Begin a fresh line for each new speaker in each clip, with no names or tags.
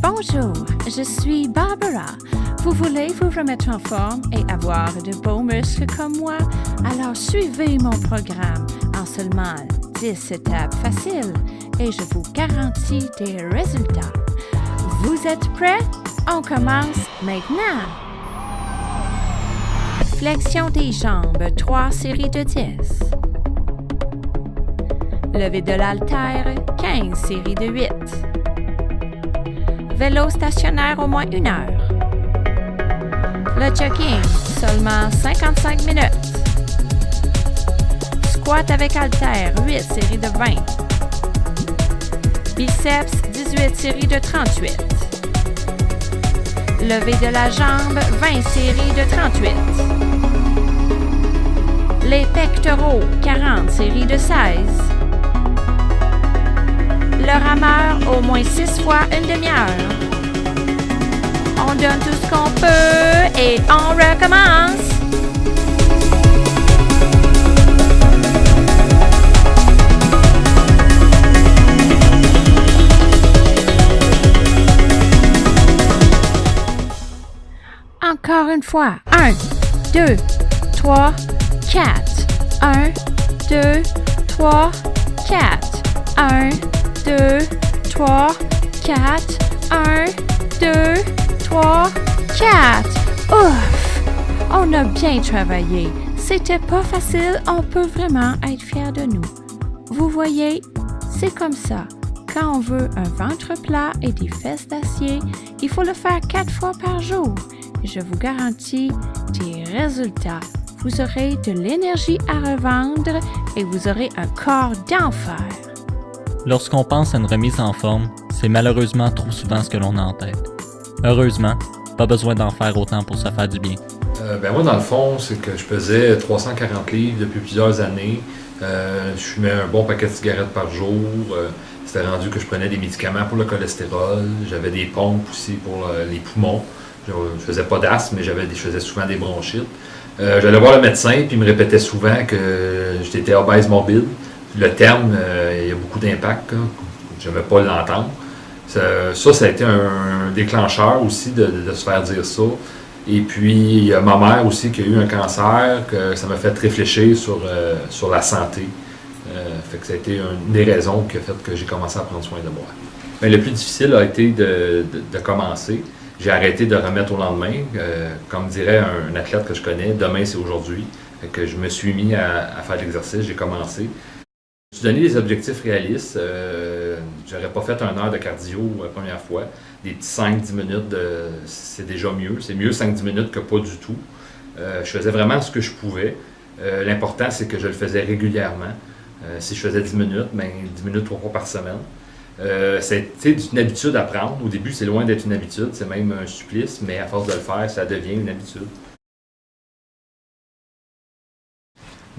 Bonjour, je suis Barbara. Vous voulez vous remettre en forme et avoir de beaux muscles comme moi? Alors suivez mon programme en seulement 10 étapes faciles et je vous garantis des résultats. Vous êtes prêts? On commence maintenant. Flexion des jambes, 3 séries de 10. Lever de l'haltère, 15 séries de 8. Vélo stationnaire au moins 1 heure. Le jogging, seulement 55 minutes. Squat avec haltère, 8 séries de 20. Biceps, 18 séries de 38. Lever de la jambe, 20 séries de 38. Les pectoraux, 40 séries de 16. Le rameur, au moins 6 fois une demi-heure. On donne tout ce qu'on peut et on recommence. Encore une fois. 1, 2, 3, 4. 1, 2, 3, 4. 1, 2, 3, 4. 1, 2, 3, 4. Ouf! On a bien travaillé. C'était pas facile, on peut vraiment être fiers de nous. Vous voyez, c'est comme ça. Quand on veut un ventre plat et des fesses d'acier, il faut le faire 4 fois par jour. Je vous garantis des résultats. Vous aurez de l'énergie à revendre et vous aurez un corps d'enfer.
Lorsqu'on pense à une remise en forme, c'est malheureusement trop souvent ce que l'on a en tête. Heureusement, pas besoin d'en faire autant pour se faire du bien.
Moi, dans le fond, c'est que je pesais 340 livres depuis plusieurs années. Je fumais un bon paquet de cigarettes par jour. C'était rendu que je prenais des médicaments pour le cholestérol. J'avais des pompes aussi pour les poumons. Je faisais pas d'asthme, mais je faisais souvent des bronchites. J'allais voir le médecin, puis il me répétait souvent que j'étais obèse morbide. Le terme, il y a beaucoup d'impact. Je n'aimais pas l'entendre. Ça a été un déclencheur aussi de se faire dire ça. Et puis, il y a ma mère aussi qui a eu un cancer, que ça m'a fait réfléchir sur la santé. Fait que ça a été une des raisons qui a fait que j'ai commencé à prendre soin de moi. Mais le plus difficile a été de commencer. J'ai arrêté de remettre au lendemain. Comme dirait un athlète que je connais, demain c'est aujourd'hui. Fait que je me suis mis à faire de l'exercice, j'ai commencé. Je me suis donné des objectifs réalistes. J'aurais pas fait 1 heure de cardio la première fois. Des petits 5-10 minutes, c'est déjà mieux. C'est mieux 5-10 minutes que pas du tout. Je faisais vraiment ce que je pouvais. L'important, c'est que je le faisais régulièrement. Si je faisais 10 minutes, 10 minutes 3 fois par semaine. C'est une habitude à prendre. Au début, c'est loin d'être une habitude, c'est même un supplice, mais à force de le faire, ça devient une habitude.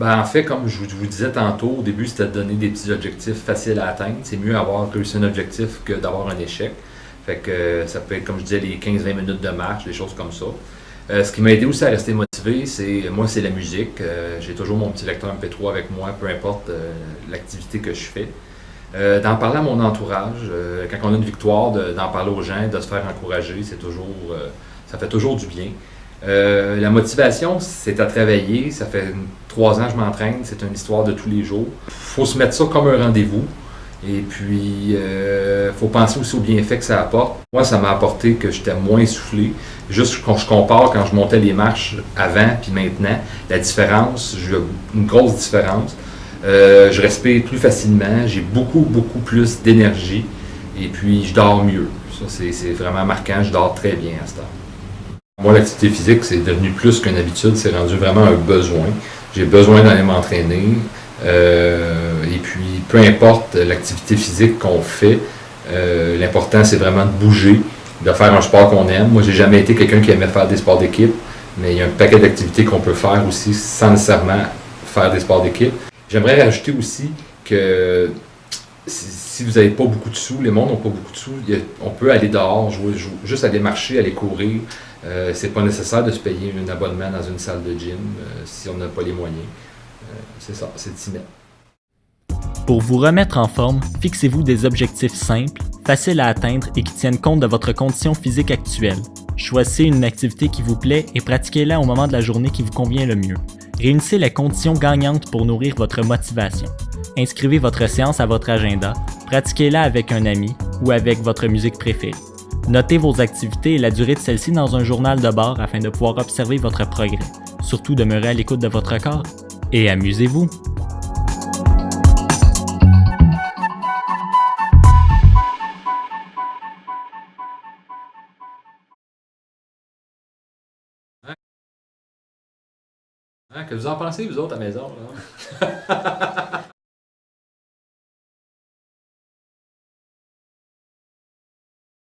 En fait, comme je vous disais tantôt, au début, c'était de donner des petits objectifs faciles à atteindre. C'est mieux avoir réussi un objectif que d'avoir un échec. Fait que ça peut être, comme je disais, les 15-20 minutes de marche, des choses comme ça. Ce qui m'a aidé aussi à rester motivé, c'est la musique. J'ai toujours mon petit lecteur MP3 avec moi, peu importe l'activité que je fais. D'en parler à mon entourage, quand on a une victoire, d'en parler aux gens, de se faire encourager, ça fait toujours du bien. La motivation, c'est à travailler. Ça fait 3 ans que je m'entraîne, c'est une histoire de tous les jours. Il faut se mettre ça comme un rendez-vous. Et puis, il faut penser aussi aux bienfaits que ça apporte. Moi, ça m'a apporté que j'étais moins essoufflé. Juste quand je compare quand je montais les marches avant puis maintenant, la différence, j'ai une grosse différence. Je respire plus facilement, j'ai beaucoup plus d'énergie et puis je dors mieux. Ça, c'est vraiment marquant, je dors très bien à ce temps. Moi, l'activité physique, c'est devenu plus qu'une habitude, c'est rendu vraiment un besoin. J'ai besoin d'aller m'entraîner et puis peu importe l'activité physique qu'on fait, l'important c'est vraiment de bouger, de faire un sport qu'on aime. Moi, j'ai jamais été quelqu'un qui aimait faire des sports d'équipe, mais il y a un paquet d'activités qu'on peut faire aussi sans nécessairement faire des sports d'équipe. J'aimerais rajouter aussi que si vous n'avez pas beaucoup de sous, les mondes n'ont pas beaucoup de sous, on peut aller dehors, juste aller marcher, aller courir. C'est pas nécessaire de se payer un abonnement dans une salle de gym si on n'a pas les moyens. C'est ça, c'est de s'y mettre.
Pour vous remettre en forme, fixez-vous des objectifs simples, faciles à atteindre et qui tiennent compte de votre condition physique actuelle. Choisissez une activité qui vous plaît et pratiquez-la au moment de la journée qui vous convient le mieux. Réunissez les conditions gagnantes pour nourrir votre motivation. Inscrivez votre séance à votre agenda, pratiquez-la avec un ami ou avec votre musique préférée. Notez vos activités et la durée de celles-ci dans un journal de bord afin de pouvoir observer votre progrès. Surtout, demeurez à l'écoute de votre corps et amusez-vous!
Hein, que vous en pensez, vous autres, à la maison? Là?